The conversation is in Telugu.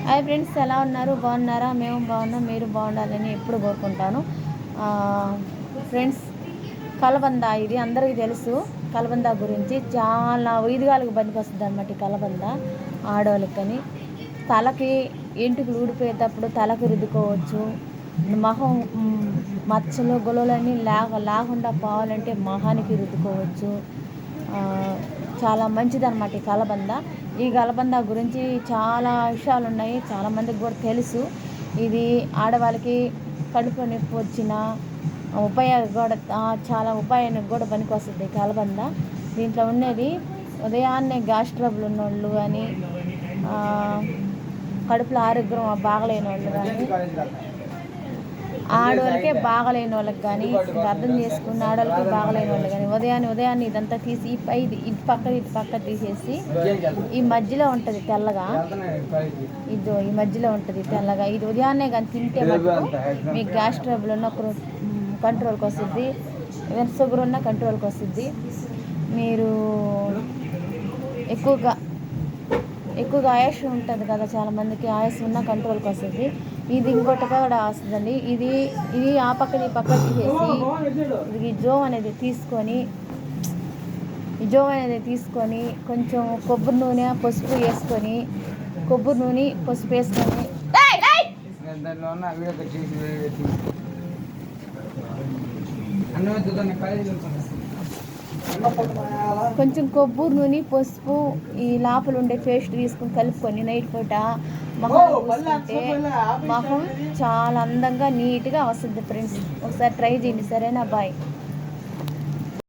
హాయ్ ఫ్రెండ్స్, ఎలా ఉన్నారు? బాగున్నారా? మేము బాగున్నాం, మీరు బాగుండాలని ఎప్పుడు కోరుకుంటాను. ఫ్రెండ్స్, కలబంద ఇది అందరికీ తెలుసు. కలబంద గురించి చాలా ఈదుగాలకు పనికి వస్తుంది అన్నమాట. కలబంద ఆడవాళ్ళకి కానీ తలకి ఎంటుకలు ఊడిపోయేటప్పుడు తలకు రుద్దుకోవచ్చు. మొహం మచ్చలు గొలవలన్నీ లేకుండా పోవాలంటే మొహానికి రుద్దుకోవచ్చు. చాలా మంచిదన్నమాట ఈ కలబంద. ఈ కలబంద గురించి చాలా విషయాలు ఉన్నాయి, చాలామందికి కూడా తెలుసు. ఇది ఆడవాళ్ళకి కడుపు నొప్పి వచ్చిన ఉపాయానికి కూడా చాలా ఉపాయానికి కూడా పనికి వస్తుంది కలబంద. దీంట్లో ఉన్నది ఉదయాన్నే గ్యాస్ ట్రబుల్ ఉన్నోళ్ళు కానీ, కడుపులో ఆరోగ్యం బాగలేని వాళ్ళు కానీ, ఆడవాళ్ళకే బాగలేని వాళ్ళకి కానీ, అర్థం చేసుకున్న ఆడవాళ్ళకి బాగలేని వాళ్ళు కానీ ఉదయాన్నే ఇదంతా తీసి ఇటు పక్క తీసేసి ఈ మధ్యలో ఉంటుంది తెల్లగా, ఈ మధ్యలో ఉంటుంది తెల్లగా. ఇది ఉదయాన్నే కానీ తింటే మటుకు మీకు గ్యాస్ ట్రబుల్ ఉన్న కంట్రోల్కి వస్తుంది, షుగర్ ఉన్న కంట్రోల్కి వస్తుంది. మీరు ఎక్కువగా ఆయాసం ఉంటుంది కదా, చాలామందికి ఆయాసం ఉన్న కంట్రోల్కి వస్తుంది. ఇది ఇంకోటి కూడా వస్తుందండి. ఇది ఆ పక్కన ఈ పక్క తీసేసి ఈ జో అనేది తీసుకొని కొంచెం కొబ్బరి నూనె పసుపు వేసుకొని కొంచెం కొబ్బరి నూనె పసుపు ఈ లోపల ఉండే పేస్ట్ తీసుకుని కలుపుకొని నైట్ పూట మొహం పూసుకుంటే మొహం చాలా అందంగా నీట్గా వస్తుంది ఫ్రెండ్స్. ఒకసారి ట్రై చేయండి, సరేనా? బాయ్.